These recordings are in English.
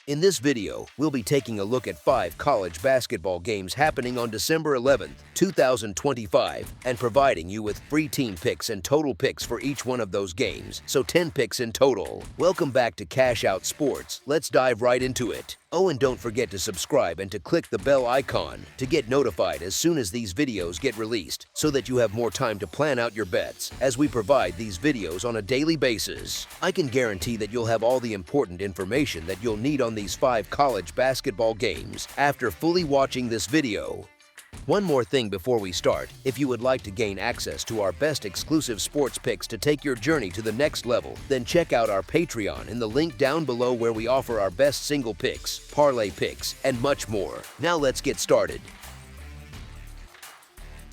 In this video, we'll be taking a look at 5 college basketball games happening on December 11th, 2025, and providing you with free team picks and total picks for each one of those games, so 10 picks in total. Welcome back to Cash Out Sports. Let's dive right into it. Oh, and don't forget to subscribe and to click the bell icon to get notified as soon as these videos get released, so that you have more time to plan out your bets as we provide these videos on a daily basis. I can guarantee that you'll have all the important information that you'll need on these 5 college basketball games after fully watching this video. One more thing before we start: if you would like to gain access to our best exclusive sports picks to take your journey to the next level, then check out our Patreon in the link down below, where we offer our best single picks, parlay picks, and much more. Now let's get started.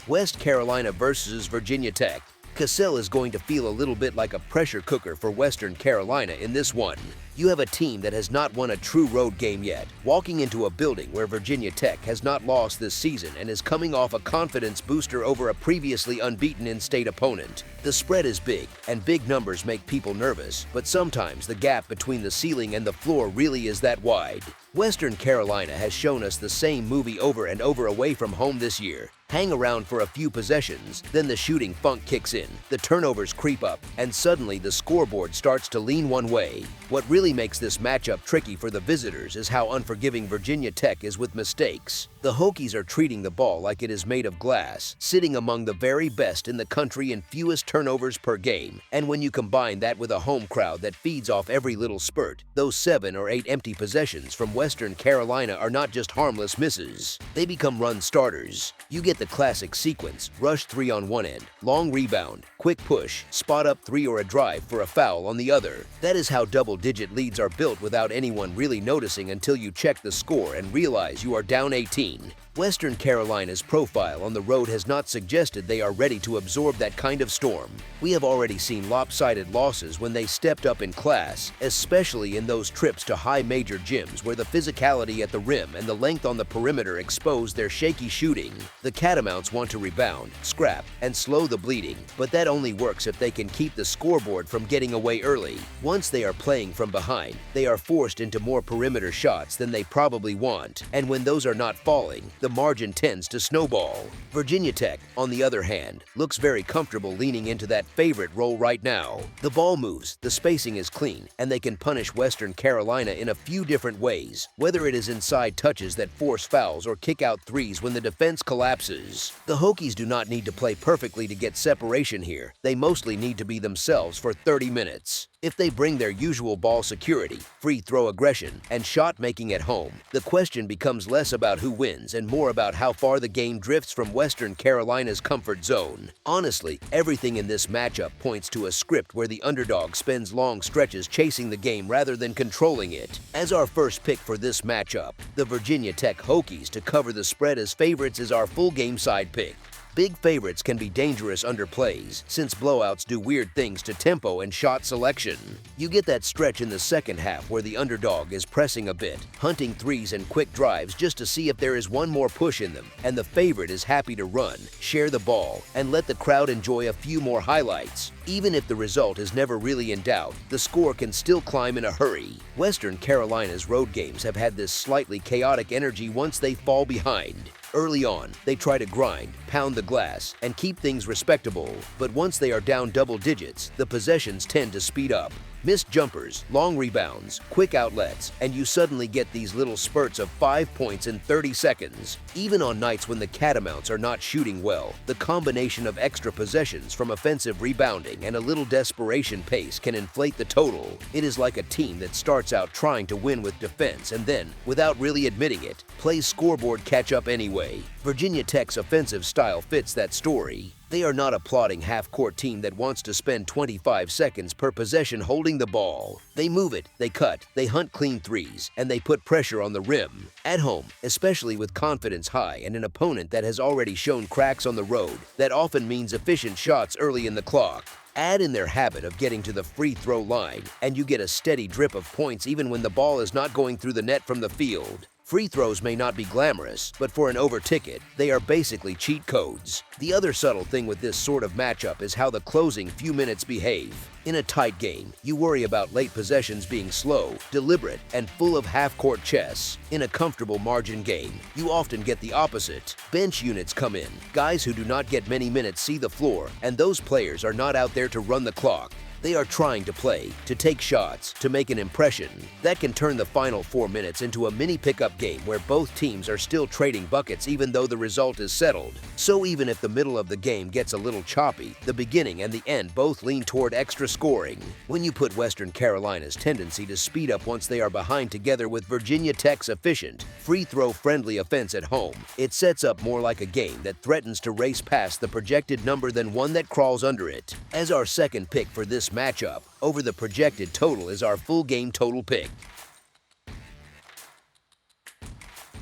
West Carolina versus Virginia Tech. Cassell is going to feel a little bit like a pressure cooker for Western Carolina in this one. You have a team that has not won a true road game yet, walking into a building where Virginia Tech has not lost this season and is coming off a confidence booster over a previously unbeaten in-state opponent. The spread is big, and big numbers make people nervous, but sometimes the gap between the ceiling and the floor really is that wide. Western Carolina has shown us the same movie over and over away from home this year. Hang around for a few possessions, then the shooting funk kicks in, the turnovers creep up, and suddenly the scoreboard starts to lean one way. What really makes this matchup tricky for the visitors is how unforgiving Virginia Tech is with mistakes. The Hokies are treating the ball like it is made of glass, sitting among the very best in the country in fewest turnovers per game, and when you combine that with a home crowd that feeds off every little spurt, those 7 or 8 empty possessions from Western Carolina are not just harmless misses. They become run starters. You get the classic sequence: rush 3 on one end, long rebound, quick push, spot up 3, or a drive for a foul on the other. That is how double-digit leads are built without anyone really noticing until you check the score and realize you are down 18. Western Carolina's profile on the road has not suggested they are ready to absorb that kind of storm. We have already seen lopsided losses when they stepped up in class, especially in those trips to high major gyms where the physicality at the rim and the length on the perimeter expose their shaky shooting. The Catamounts want to rebound, scrap, and slow the bleeding, but that only works if they can keep the scoreboard from getting away early. Once they are playing from behind, they are forced into more perimeter shots than they probably want, and when those are not falling, the margin tends to snowball. Virginia Tech, on the other hand, looks very comfortable leaning into that favorite role right now. The ball moves, the spacing is clean, and they can punish Western Carolina in a few different ways, whether it is inside touches that force fouls or kick-out threes when the defense collapses. The Hokies do not need to play perfectly to get separation here. They mostly need to be themselves for 30 minutes. If they bring their usual ball security, free throw aggression, and shot making at home, the question becomes less about who wins and more about how far the game drifts from Western Carolina's comfort zone. Honestly, everything in this matchup points to a script where the underdog spends long stretches chasing the game rather than controlling it. As our first pick for this matchup, the Virginia Tech Hokies to cover the spread as favorites is our full game side pick. Big favorites can be dangerous underplays, since blowouts do weird things to tempo and shot selection. You get that stretch in the second half where the underdog is pressing a bit, hunting threes and quick drives just to see if there is one more push in them, and the favorite is happy to run, share the ball, and let the crowd enjoy a few more highlights. Even if the result is never really in doubt, the score can still climb in a hurry. Western Carolina's road games have had this slightly chaotic energy once they fall behind. Early on, they try to grind, pound the glass, and keep things respectable, but once they are down double digits, the possessions tend to speed up. Missed jumpers, long rebounds, quick outlets, and you suddenly get these little spurts of 5 points in 30 seconds. Even on nights when the Catamounts are not shooting well, the combination of extra possessions from offensive rebounding and a little desperation pace can inflate the total. It is like a team that starts out trying to win with defense and then, without really admitting it, plays scoreboard catch-up anyway. Virginia Tech's offensive style fits that story. They are not a plodding half-court team that wants to spend 25 seconds per possession holding the ball. They move it, they cut, they hunt clean threes, and they put pressure on the rim. At home, especially with confidence high and an opponent that has already shown cracks on the road, that often means efficient shots early in the clock. Add in their habit of getting to the free throw line, and you get a steady drip of points even when the ball is not going through the net from the field. Free throws may not be glamorous, but for an over ticket, they are basically cheat codes. The other subtle thing with this sort of matchup is how the closing few minutes behave. In a tight game, you worry about late possessions being slow, deliberate, and full of half-court chess. In a comfortable margin game, you often get the opposite. Bench units come in. Guys who do not get many minutes see the floor, and those players are not out there to run the clock. They are trying to play, to take shots, to make an impression. That can turn the final 4 minutes into a mini pickup game where both teams are still trading buckets even though the result is settled. So even if the middle of the game gets a little choppy, the beginning and the end both lean toward extra scoring. When you put Western Carolina's tendency to speed up once they are behind together with Virginia Tech's efficient, free-throw-friendly offense at home, it sets up more like a game that threatens to race past the projected number than one that crawls under it. As our second pick for this matchup, over the projected total is our full game total pick.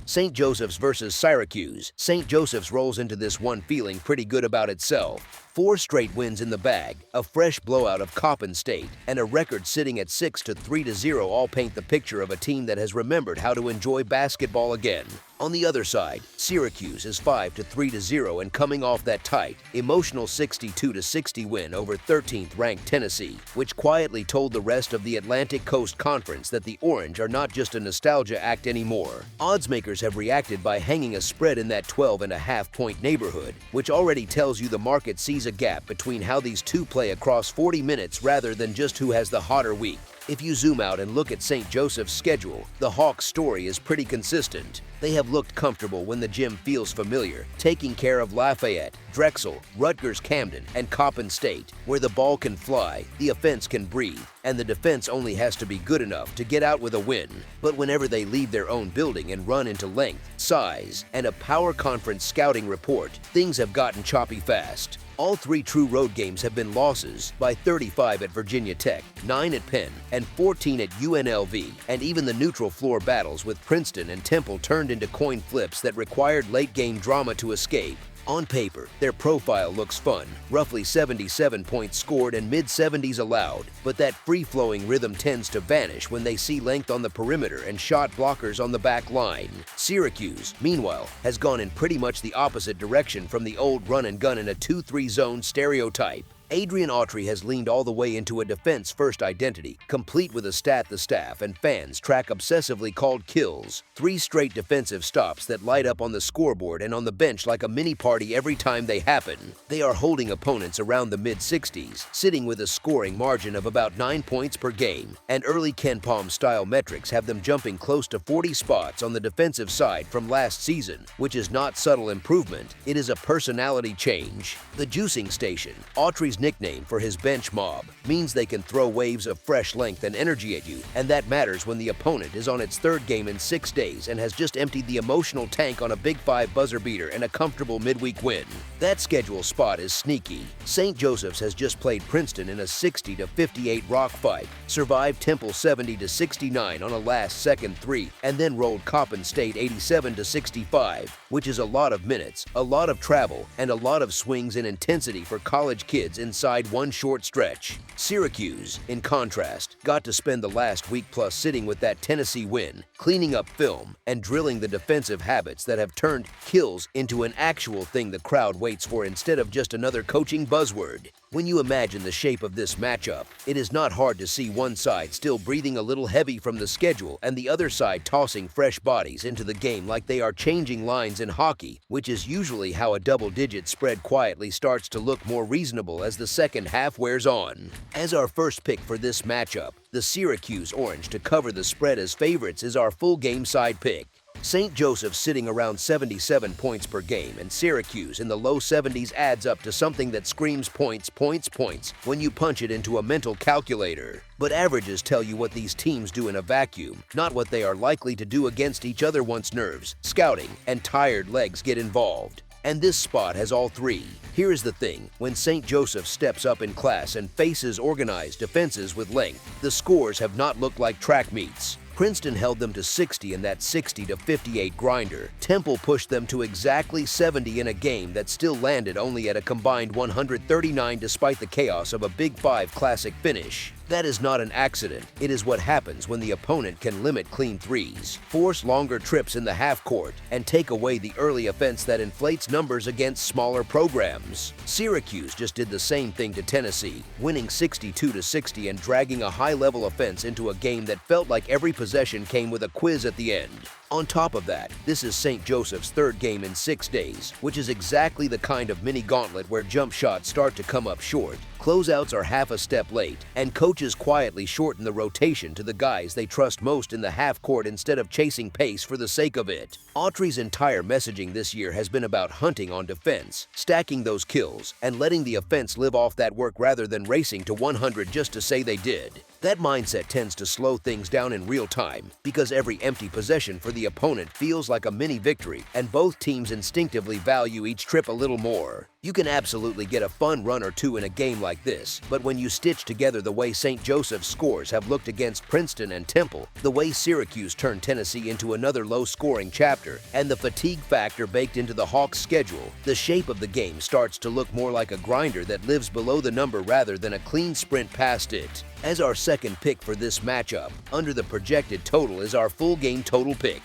St. Joseph's versus Syracuse. St. Joseph's rolls into this one feeling pretty good about itself. 4 straight wins in the bag, a fresh blowout of Coppin State, and a record sitting at 6-3-0 all paint the picture of a team that has remembered how to enjoy basketball again. On the other side, Syracuse is 5-3-0 and coming off that tight, emotional 62-60 win over 13th-ranked Tennessee, which quietly told the rest of the Atlantic Coast Conference that the Orange are not just a nostalgia act anymore. Oddsmakers have reacted by hanging a spread in that 12.5-point neighborhood, which already tells you the market sees a gap between how these two play across 40 minutes rather than just who has the hotter week. If you zoom out and look at St. Joseph's schedule, the Hawks' story is pretty consistent. They have looked comfortable when the gym feels familiar, taking care of Lafayette, Drexel, Rutgers-Camden, and Coppin State, where the ball can fly, the offense can breathe, and the defense only has to be good enough to get out with a win. But whenever they leave their own building and run into length, size, and a power conference scouting report, things have gotten choppy fast. All 3 true road games have been losses, by 35 at Virginia Tech, 9 at Penn, and 14 at UNLV, and even the neutral floor battles with Princeton and Temple turned into coin flips that required late-game drama to escape. On paper, their profile looks fun, roughly 77 points scored and mid-70s allowed, but that free-flowing rhythm tends to vanish when they see length on the perimeter and shot blockers on the back line. Syracuse, meanwhile, has gone in pretty much the opposite direction from the old run-and-gun in a 2-3 zone stereotype. Adrian Autry has leaned all the way into a defense-first identity, complete with a stat the staff and fans track obsessively called kills. 3 straight defensive stops that light up on the scoreboard and on the bench like a mini-party every time they happen. They are holding opponents around the mid-60s, sitting with a scoring margin of about 9 points per game, and early KenPom-style metrics have them jumping close to 40 spots on the defensive side from last season, which is not subtle improvement, it is a personality change. The juicing station, Autry's nickname for his bench mob, means they can throw waves of fresh length and energy at you, and that matters when the opponent is on its 3rd game in 6 days and has just emptied the emotional tank on a Big 5 buzzer beater and a comfortable midweek win. That schedule spot is sneaky. St. Joseph's has just played Princeton in a 60-58 rock fight, survived Temple 70-69 on a last-second 3, and then rolled Coppin State 87-65, which is a lot of minutes, a lot of travel, and a lot of swings in intensity for college kids inside one short stretch. Syracuse, in contrast, got to spend the last week plus sitting with that Tennessee win, cleaning up film, and drilling the defensive habits that have turned kills into an actual thing the crowd waits for instead of just another coaching buzzword. When you imagine the shape of this matchup, it is not hard to see one side still breathing a little heavy from the schedule and the other side tossing fresh bodies into the game like they are changing lines in hockey, which is usually how a double-digit spread quietly starts to look more reasonable as the second half wears on. As our first pick for this matchup, the Syracuse Orange to cover the spread as favorites is our full game side pick. St. Joseph's sitting around 77 points per game, and Syracuse in the low 70s adds up to something that screams points, points, points when you punch it into a mental calculator. But averages tell you what these teams do in a vacuum, not what they are likely to do against each other once nerves, scouting, and tired legs get involved. And this spot has all 3. Here is the thing, when St. Joseph steps up in class and faces organized defenses with length, the scores have not looked like track meets. Princeton held them to 60 in that 60-58 grinder. Temple pushed them to exactly 70 in a game that still landed only at a combined 139 despite the chaos of a Big 5 Classic finish. That is not an accident. It is what happens when the opponent can limit clean threes, force longer trips in the half court, and take away the early offense that inflates numbers against smaller programs. Syracuse just did the same thing to Tennessee, winning 62-60 and dragging a high-level offense into a game that felt like every possession came with a quiz at the end. On top of that, this is St. Joseph's third game in 6 days, which is exactly the kind of mini gauntlet where jump shots start to come up short, closeouts are half a step late, and coaches quietly shorten the rotation to the guys they trust most in the half court instead of chasing pace for the sake of it. Autry's entire messaging this year has been about hunting on defense, stacking those kills, and letting the offense live off that work rather than racing to 100 just to say they did. That mindset tends to slow things down in real time because every empty possession for the opponent feels like a mini victory, and both teams instinctively value each trip a little more. You can absolutely get a fun run or two in a game like this, but when you stitch together the way St. Joseph's scores have looked against Princeton and Temple, the way Syracuse turned Tennessee into another low-scoring chapter, and the fatigue factor baked into the Hawks' schedule, the shape of the game starts to look more like a grinder that lives below the number rather than a clean sprint past it. As our second pick for this matchup, under the projected total is our full game total pick.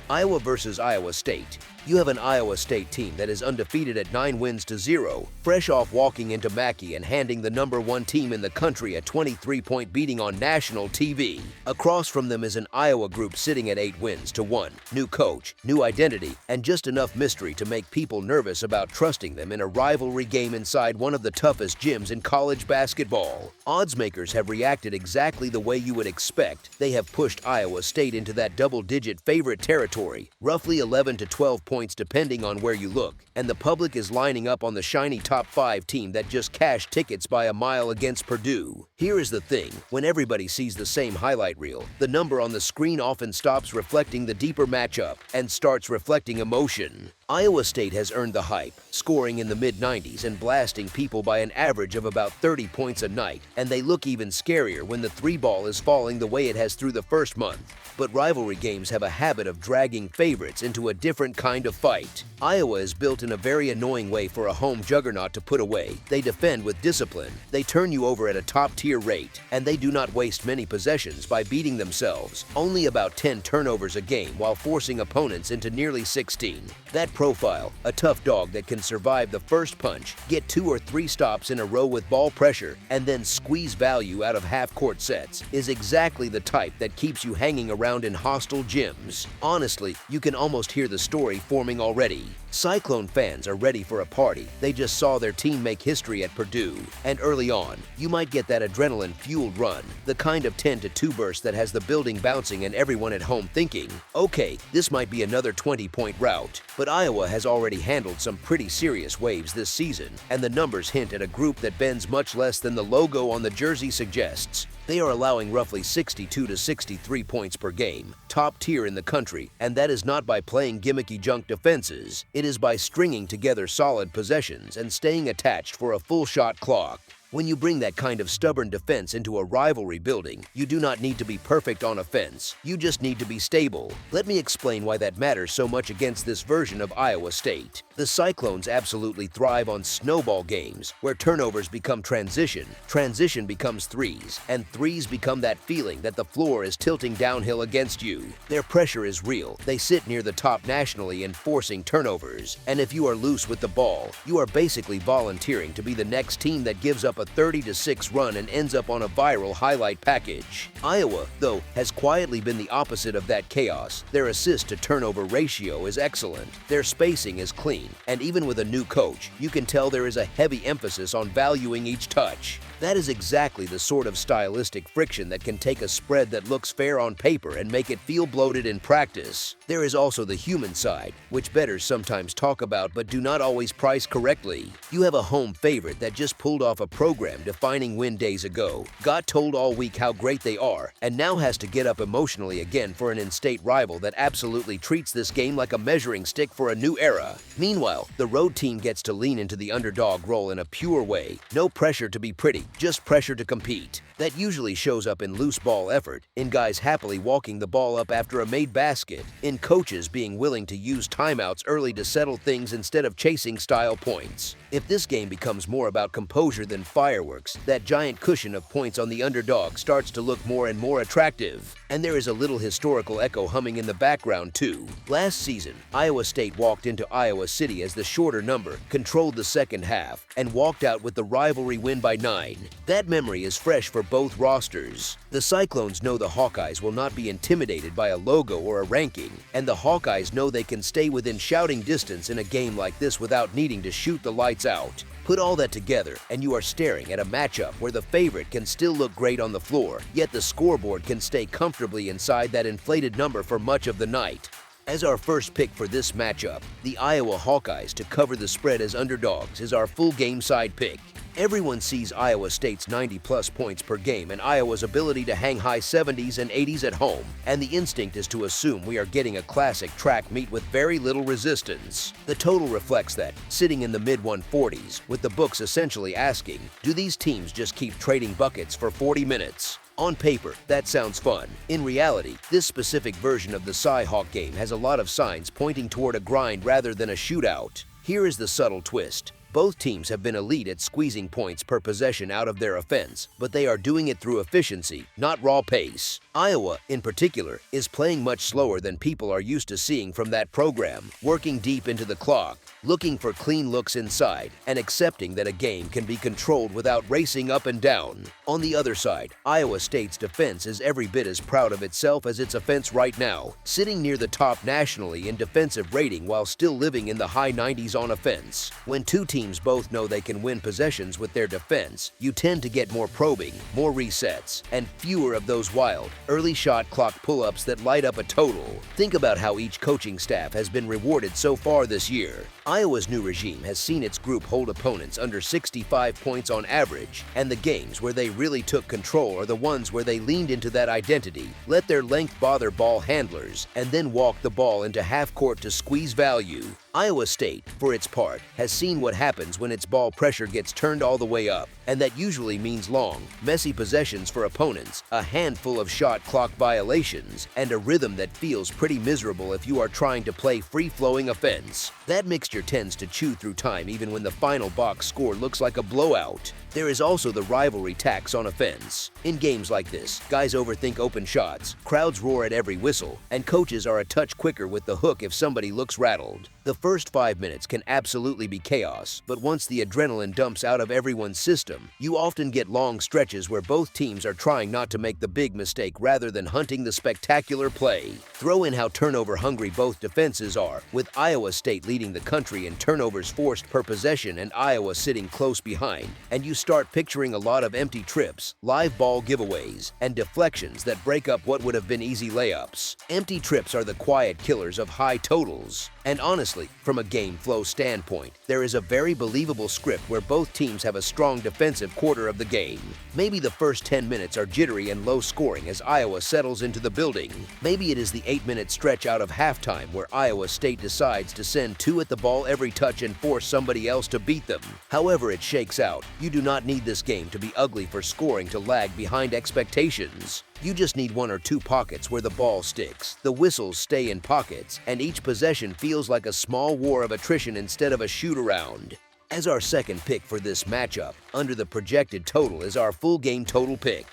Iowa versus Iowa State. You have an Iowa State team that is undefeated at 9 wins to 0, fresh off walking into Mackey and handing the #1 team in the country a 23-point beating on national TV. Across from them is an Iowa group sitting at 8 wins to 1, new coach, new identity, and just enough mystery to make people nervous about trusting them in a rivalry game inside one of the toughest gyms in college basketball. Odds makers have reacted exactly the way you would expect. They have pushed Iowa State into that double-digit favorite territory, roughly 11 to 12 points depending on where you look, and the public is lining up on the shiny top 5 team that just cashed tickets by a mile against Purdue. Here is the thing, when everybody sees the same highlight reel, the number on the screen often stops reflecting the deeper matchup and starts reflecting emotion. Iowa State has earned the hype, scoring in the mid-90s and blasting people by an average of about 30 points a night, and they look even scarier when the 3-ball is falling the way it has through the first month. But rivalry games have a habit of dragging favorites into a different kind of fight. Iowa is built in a very annoying way for a home juggernaut to put away. They defend with discipline, they turn you over at a top-tier rate, and they do not waste many possessions by beating themselves, only about 10 turnovers a game while forcing opponents into nearly 16. That profile, a tough dog that can survive the first punch, get 2 or 3 stops in a row with ball pressure, and then squeeze value out of half-court sets, is exactly the type that keeps you hanging around in hostile gyms. Honestly, you can almost hear the story forming already. Cyclone fans are ready for a party. They just saw their team make history at Purdue. And early on, you might get that adrenaline-fueled run, the kind of 10-2 burst that has the building bouncing and everyone at home thinking, okay, this might be another 20-point rout. But Iowa has already handled some pretty serious waves this season, and the numbers hint at a group that bends much less than the logo on the jersey suggests. They are allowing roughly 62 to 63 points per game, top tier in the country, and that is not by playing gimmicky junk defenses. It is by stringing together solid possessions and staying attached for a full shot clock. When you bring that kind of stubborn defense into a rivalry building, you do not need to be perfect on offense. You just need to be stable. Let me explain why that matters so much against this version of Iowa State. The Cyclones absolutely thrive on snowball games, where turnovers become transition becomes threes, and threes become that feeling that the floor is tilting downhill against you. Their pressure is real. They sit near the top nationally in forcing turnovers, and if you are loose with the ball, you are basically volunteering to be the next team that gives up a 30-6 run and ends up on a viral highlight package. Iowa, though, has quietly been the opposite of that chaos. Their assist-to-turnover ratio is excellent, their spacing is clean, and even with a new coach, you can tell there is a heavy emphasis on valuing each touch. That is exactly the sort of stylistic friction that can take a spread that looks fair on paper and make it feel bloated in practice. There is also the human side, which bettors sometimes talk about but do not always price correctly. You have a home favorite that just pulled off a program-defining win days ago, got told all week how great they are, and now has to get up emotionally again for an in-state rival that absolutely treats this game like a measuring stick for a new era. Meanwhile, the road team gets to lean into the underdog role in a pure way. No pressure to be pretty, just pressure to compete. That usually shows up in loose ball effort, in guys happily walking the ball up after a made basket, in coaches being willing to use timeouts early to settle things instead of chasing style points. If this game becomes more about composure than fireworks, that giant cushion of points on the underdog starts to look more and more attractive. And there is a little historical echo humming in the background too. Last season, Iowa State walked into Iowa City as the shorter number, controlled the second half, and walked out with the rivalry win by 9. That memory is fresh for both rosters. The Cyclones know the Hawkeyes will not be intimidated by a logo or a ranking, and the Hawkeyes know they can stay within shouting distance in a game like this without needing to shoot the lights out. Put all that together, and you are staring at a matchup where the favorite can still look great on the floor, yet the scoreboard can stay comfortably inside that inflated number for much of the night. As our first pick for this matchup, the Iowa Hawkeyes to cover the spread as underdogs is our full game side pick. Everyone sees Iowa State's 90-plus points per game and Iowa's ability to hang high 70s and 80s at home, and the instinct is to assume we are getting a classic track meet with very little resistance. The total reflects that, sitting in the mid-140s, with the books essentially asking, do these teams just keep trading buckets for 40 minutes? On paper, that sounds fun. In reality, this specific version of the Cy-Hawk game has a lot of signs pointing toward a grind rather than a shootout. Here is the subtle twist. Both teams have been elite at squeezing points per possession out of their offense, but they are doing it through efficiency, not raw pace. Iowa, in particular, is playing much slower than people are used to seeing from that program, working deep into the clock, looking for clean looks inside, and accepting that a game can be controlled without racing up and down. On the other side, Iowa State's defense is every bit as proud of itself as its offense right now, sitting near the top nationally in defensive rating while still living in the high 90s on offense. When two teams both know they can win possessions with their defense, you tend to get more probing, more resets, and fewer of those wild, early shot clock pull-ups that light up a total. Think about how each coaching staff has been rewarded so far this year. Iowa's new regime has seen its group hold opponents under 65 points on average, and the games where they really took control are the ones where they leaned into that identity, let their length bother ball handlers, and then walked the ball into half court to squeeze value. Iowa State, for its part, has seen what happens when its ball pressure gets turned all the way up, and that usually means long, messy possessions for opponents, a handful of shot clock violations, and a rhythm that feels pretty miserable if you are trying to play free-flowing offense. That mixture tends to chew through time even when the final box score looks like a blowout. There is also the rivalry tax on offense. In games like this, guys overthink open shots, crowds roar at every whistle, and coaches are a touch quicker with the hook if somebody looks rattled. The first 5 minutes can absolutely be chaos, but once the adrenaline dumps out of everyone's system, you often get long stretches where both teams are trying not to make the big mistake rather than hunting the spectacular play. Throw in how turnover-hungry both defenses are, with Iowa State leading the country in turnovers forced per possession and Iowa sitting close behind, and you start picturing a lot of empty trips, live ball giveaways, and deflections that break up what would have been easy layups. Empty trips are the quiet killers of high totals. And honestly, from a game flow standpoint, there is a very believable script where both teams have a strong defensive quarter of the game. Maybe the first 10 minutes are jittery and low scoring as Iowa settles into the building. Maybe it is the 8-minute stretch out of halftime where Iowa State decides to send 2 at the ball every touch and force somebody else to beat them. However it shakes out, you do not need this game to be ugly for scoring to lag behind expectations. You just need 1 or 2 pockets where the ball sticks, the whistles stay in pockets, and each possession feels like a small war of attrition instead of a shoot-around. As our second pick for this matchup, under the projected total is our full game total pick.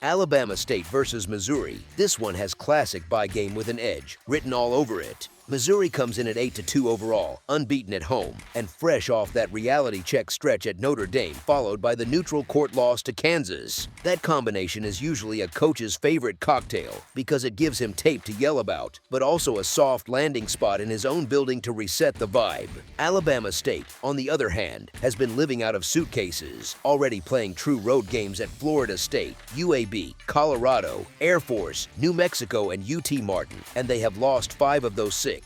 Alabama State versus Missouri. This one has classic buy game with an edge written all over it. Missouri comes in at 8-2 overall, unbeaten at home, and fresh off that reality check stretch at Notre Dame followed by the neutral court loss to Kansas. That combination is usually a coach's favorite cocktail because it gives him tape to yell about, but also a soft landing spot in his own building to reset the vibe. Alabama State, on the other hand, has been living out of suitcases, already playing true road games at Florida State, UAB, Colorado, Air Force, New Mexico, and UT Martin, and they have lost 5 of those 6.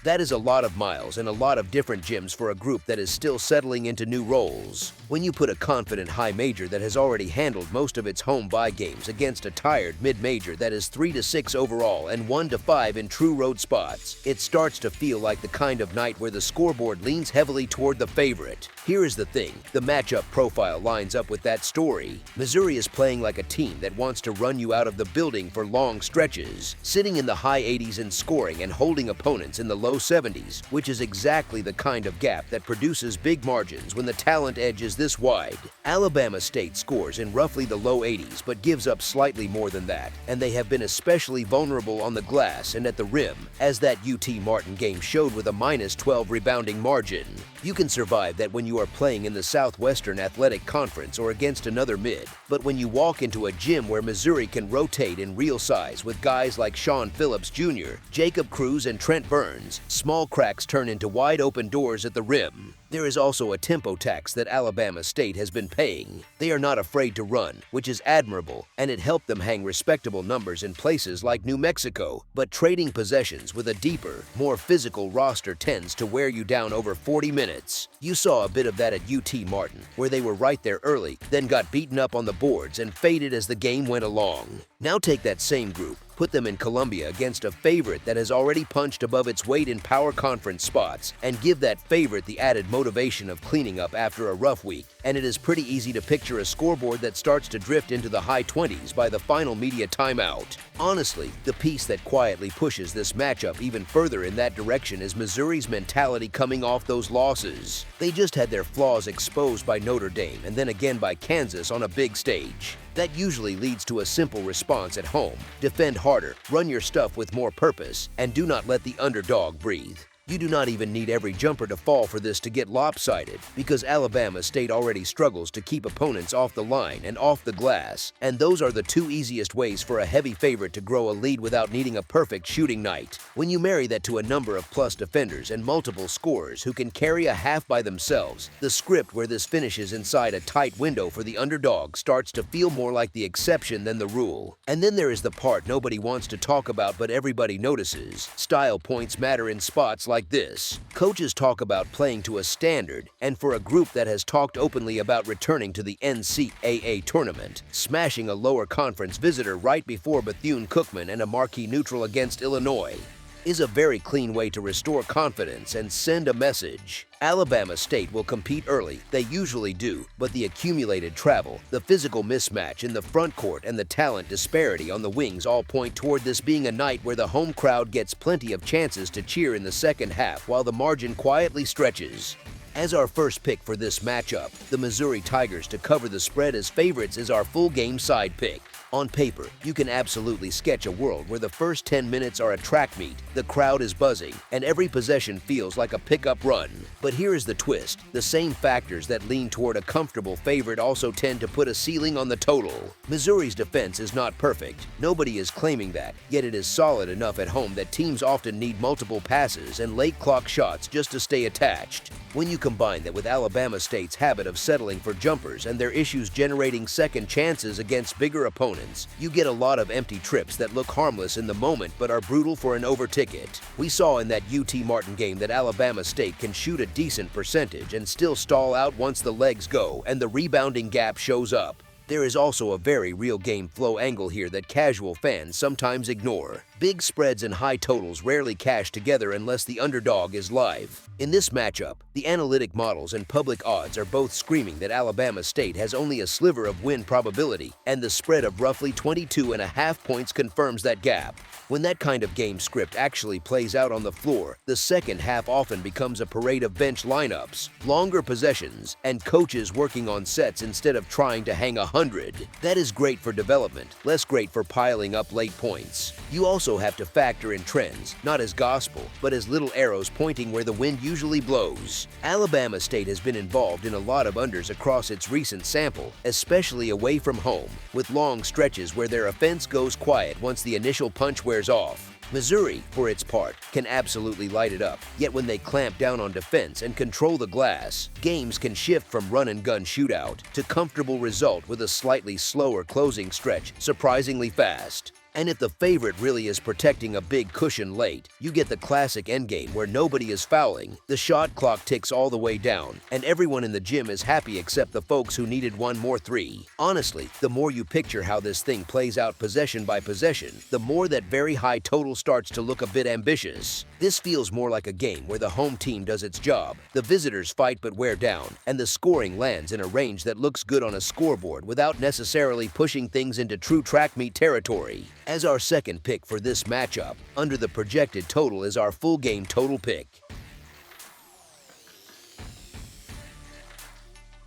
That is a lot of miles and a lot of different gyms for a group that is still settling into new roles. When you put a confident high major that has already handled most of its home bye games against a tired mid-major that is 3-6 overall and 1-5 in true road spots, it starts to feel like the kind of night where the scoreboard leans heavily toward the favorite. Here is the thing, the matchup profile lines up with that story. Missouri is playing like a team that wants to run you out of the building for long stretches, sitting in the high 80s in scoring and holding opponents in the low 70s, which is exactly the kind of gap that produces big margins when the talent edge is this wide. Alabama State scores in roughly the low 80s but gives up slightly more than that, and they have been especially vulnerable on the glass and at the rim, as that UT Martin game showed with a -12 rebounding margin. You can survive that when you are playing in the Southwestern Athletic Conference or against another mid, but when you walk into a gym where Missouri can rotate in real size with guys like Sean Phillips Jr., Jacob Cruz, and Trent Burns, small cracks turn into wide open doors at the rim. There is also a tempo tax that Alabama State has been paying. They are not afraid to run, which is admirable, and it helped them hang respectable numbers in places like New Mexico, but trading possessions with a deeper, more physical roster tends to wear you down over 40 minutes. You saw a bit of that at UT Martin, where they were right there early, then got beaten up on the boards and faded as the game went along. Now take that same group, put them in Columbia against a favorite that has already punched above its weight in power conference spots, and give that favorite the added motivation of cleaning up after a rough week, and it is pretty easy to picture a scoreboard that starts to drift into the high 20s by the final media timeout. Honestly, the piece that quietly pushes this matchup even further in that direction is Missouri's mentality coming off those losses. They just had their flaws exposed by Notre Dame and then again by Kansas on a big stage. That usually leads to a simple response at home: defend harder, run your stuff with more purpose, and do not let the underdog breathe. You do not even need every jumper to fall for this to get lopsided, because Alabama State already struggles to keep opponents off the line and off the glass, and those are the two easiest ways for a heavy favorite to grow a lead without needing a perfect shooting night. When you marry that to a number of plus defenders and multiple scorers who can carry a half by themselves, the script where this finishes inside a tight window for the underdog starts to feel more like the exception than the rule. And then there is the part nobody wants to talk about but everybody notices. Style points matter in spots like this. Coaches talk about playing to a standard, and for a group that has talked openly about returning to the NCAA tournament, smashing a lower conference visitor right before Bethune-Cookman and a marquee neutral against Illinois is a very clean way to restore confidence and send a message. Alabama State will compete early, they usually do, but the accumulated travel, the physical mismatch in the front court, and the talent disparity on the wings all point toward this being a night where the home crowd gets plenty of chances to cheer in the second half while the margin quietly stretches. As our first pick for this matchup, the Missouri Tigers to cover the spread as favorites is our full game side pick. On paper, you can absolutely sketch a world where the first 10 minutes are a track meet, the crowd is buzzing, and every possession feels like a pickup run. But here is the twist: the same factors that lean toward a comfortable favorite also tend to put a ceiling on the total. Missouri's defense is not perfect. Nobody is claiming that, yet it is solid enough at home that teams often need multiple passes and late clock shots just to stay attached. When you combine that with Alabama State's habit of settling for jumpers and their issues generating second chances against bigger opponents, you get a lot of empty trips that look harmless in the moment but are brutal for an over ticket. We saw in that UT Martin game that Alabama State can shoot a decent percentage and still stall out once the legs go and the rebounding gap shows up. There is also a very real game flow angle here that casual fans sometimes ignore. Big spreads and high totals rarely cash together unless the underdog is live. In this matchup, the analytic models and public odds are both screaming that Alabama State has only a sliver of win probability, and the spread of roughly 22.5 points confirms that gap. When that kind of game script actually plays out on the floor, the second half often becomes a parade of bench lineups, longer possessions, and coaches working on sets instead of trying to hang 100. That is great for development, less great for piling up late points. You also have to factor in trends, not as gospel, but as little arrows pointing where the wind usually blows. Alabama State has been involved in a lot of unders across its recent sample, especially away from home, with long stretches where their offense goes quiet once the initial punch wears off. Missouri, for its part, can absolutely light it up, yet when they clamp down on defense and control the glass, games can shift from run-and-gun shootout to comfortable result with a slightly slower closing stretch surprisingly fast. And if the favorite really is protecting a big cushion late, you get the classic endgame where nobody is fouling, the shot clock ticks all the way down, and everyone in the gym is happy except the folks who needed one more three. Honestly, the more you picture how this thing plays out possession by possession, the more that very high total starts to look a bit ambitious. This feels more like a game where the home team does its job, the visitors fight but wear down, and the scoring lands in a range that looks good on a scoreboard without necessarily pushing things into true track meet territory. As our second pick for this matchup, under the projected total is our full game total pick.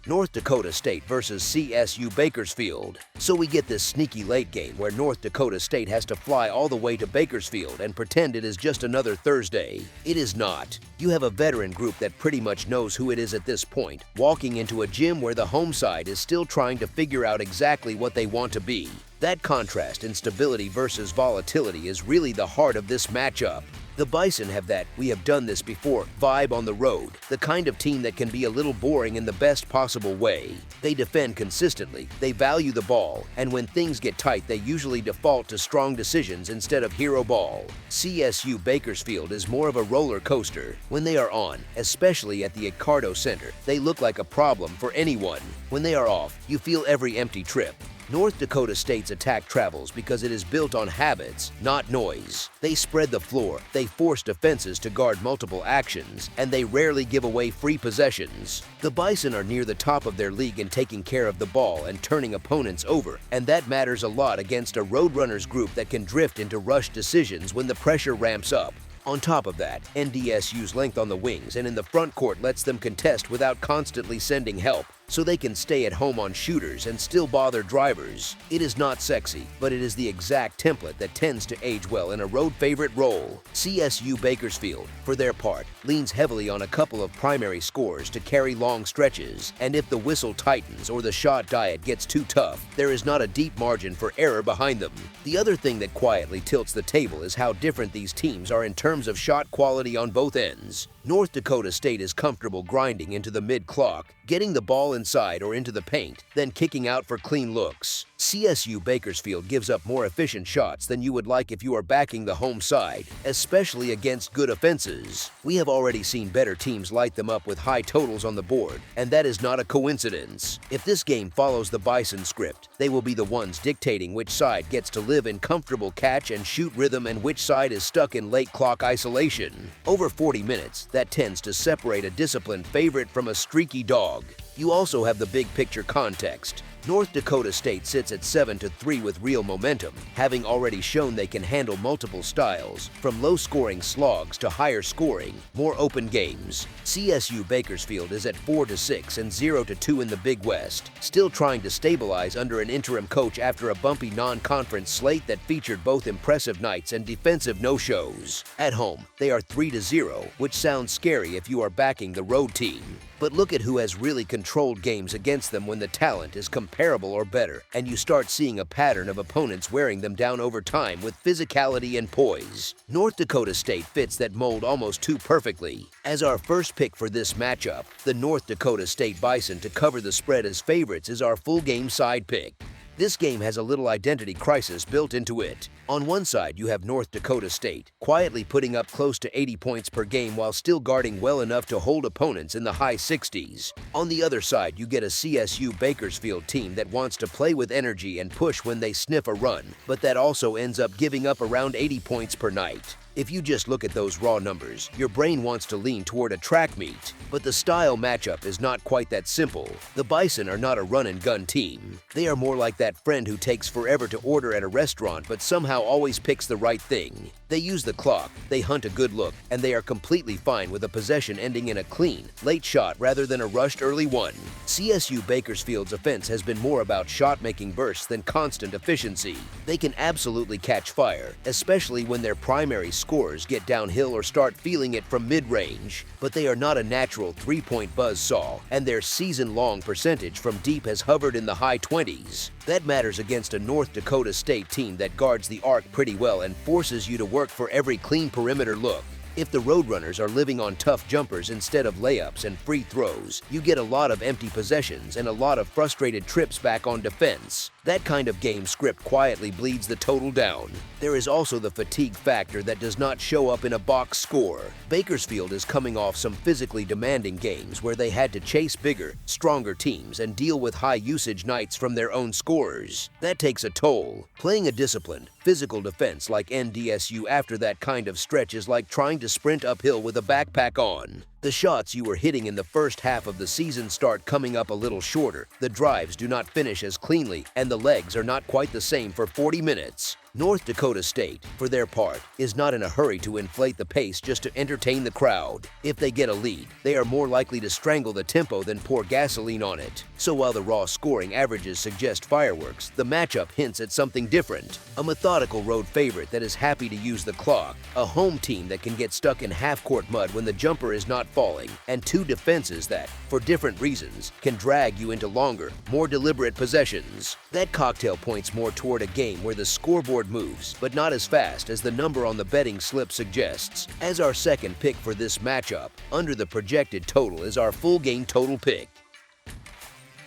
North Dakota State versus CSU Bakersfield. So we get this sneaky late game where North Dakota State has to fly all the way to Bakersfield and pretend it is just another Thursday. It is not. You have a veteran group that pretty much knows who it is at this point, walking into a gym where the home side is still trying to figure out exactly what they want to be. That contrast in stability versus volatility is really the heart of this matchup. The Bison have that "we have done this before" vibe on the road, the kind of team that can be a little boring in the best possible way. They defend consistently, they value the ball, and when things get tight they usually default to strong decisions instead of hero ball. CSU Bakersfield is more of a roller coaster. When they are on, especially at the Accardo Center, they look like a problem for anyone. When they are off, you feel every empty trip. North Dakota State's attack travels because it is built on habits, not noise. They spread the floor, they force defenses to guard multiple actions, and they rarely give away free possessions. The Bison are near the top of their league in taking care of the ball and turning opponents over, and that matters a lot against a Roadrunners group that can drift into rushed decisions when the pressure ramps up. On top of that, NDSU's length on the wings and in the front court lets them contest without constantly sending help, so they can stay at home on shooters and still bother drivers. It is not sexy, but it is the exact template that tends to age well in a road favorite role. CSU Bakersfield, for their part, leans heavily on a couple of primary scores to carry long stretches, and if the whistle tightens or the shot diet gets too tough, there is not a deep margin for error behind them. The other thing that quietly tilts the table is how different these teams are in terms of shot quality on both ends. North Dakota State is comfortable grinding into the mid-clock, getting the ball inside or into the paint, then kicking out for clean looks. CSU Bakersfield gives up more efficient shots than you would like if you are backing the home side, especially against good offenses. We have already seen better teams light them up with high totals on the board, and that is not a coincidence. If this game follows the Bison script, they will be the ones dictating which side gets to live in comfortable catch and shoot rhythm and which side is stuck in late clock isolation. Over 40 minutes, that tends to separate a disciplined favorite from a streaky dog. You also have the big picture context. North Dakota State sits at 7-3 with real momentum, having already shown they can handle multiple styles, from low-scoring slogs to higher-scoring, more open games. CSU Bakersfield is at 4-6 and 0-2 in the Big West, still trying to stabilize under an interim coach after a bumpy non-conference slate that featured both impressive nights and defensive no-shows. At home, they are 3-0, which sounds scary if you are backing the road team. But look at who has really controlled games against them when the talent is comparable or better, and you start seeing a pattern of opponents wearing them down over time with physicality and poise. North Dakota State fits that mold almost too perfectly. As our first pick for this matchup, the North Dakota State Bison to cover the spread as favorites is our full game side pick. This game has a little identity crisis built into it. On one side, you have North Dakota State, quietly putting up close to 80 points per game while still guarding well enough to hold opponents in the high 60s. On the other side, you get a CSU Bakersfield team that wants to play with energy and push when they sniff a run, but that also ends up giving up around 80 points per night. If you just look at those raw numbers, your brain wants to lean toward a track meet. But the style matchup is not quite that simple. The Bison are not a run-and-gun team. They are more like that friend who takes forever to order at a restaurant but somehow always picks the right thing. They use the clock, they hunt a good look, and they are completely fine with a possession ending in a clean, late shot rather than a rushed early one. CSU Bakersfield's offense has been more about shot-making bursts than constant efficiency. They can absolutely catch fire, especially when their primary scorers get downhill or start feeling it from mid-range. But they are not a natural three-point buzzsaw, and their season-long percentage from deep has hovered in the high 20s. That matters against a North Dakota State team that guards the arc pretty well and forces you to work for every clean perimeter look. If the Roadrunners are living on tough jumpers instead of layups and free throws, you get a lot of empty possessions and a lot of frustrated trips back on defense. That kind of game script quietly bleeds the total down. There is also the fatigue factor that does not show up in a box score. Bakersfield is coming off some physically demanding games where they had to chase bigger, stronger teams and deal with high usage nights from their own scorers. That takes a toll. Playing a disciplined, physical defense like NDSU after that kind of stretch is like trying to sprint uphill with a backpack on. The shots you were hitting in the first half of the season start coming up a little shorter, the drives do not finish as cleanly, and the legs are not quite the same for 40 minutes. North Dakota State, for their part, is not in a hurry to inflate the pace just to entertain the crowd. If they get a lead, they are more likely to strangle the tempo than pour gasoline on it. So while the raw scoring averages suggest fireworks, the matchup hints at something different. A methodical road favorite that is happy to use the clock, a home team that can get stuck in half-court mud when the jumper is not falling, and two defenses that, for different reasons, can drag you into longer, more deliberate possessions. That cocktail points more toward a game where the scoreboard moves, but not as fast as the number on the betting slip suggests. As our second pick for this matchup, under the projected total is our full game total pick.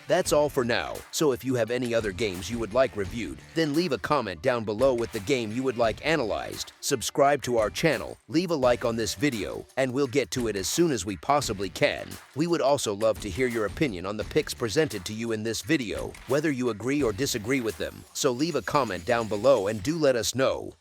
That's all for now, so if you have any other games you would like reviewed, then leave a comment down below with the game you would like analyzed, subscribe to our channel, leave a like on this video, and we'll get to it as soon as we possibly can. We would also love to hear your opinion on the picks presented to you in this video, whether you agree or disagree with them, so leave a comment down below and do let us know.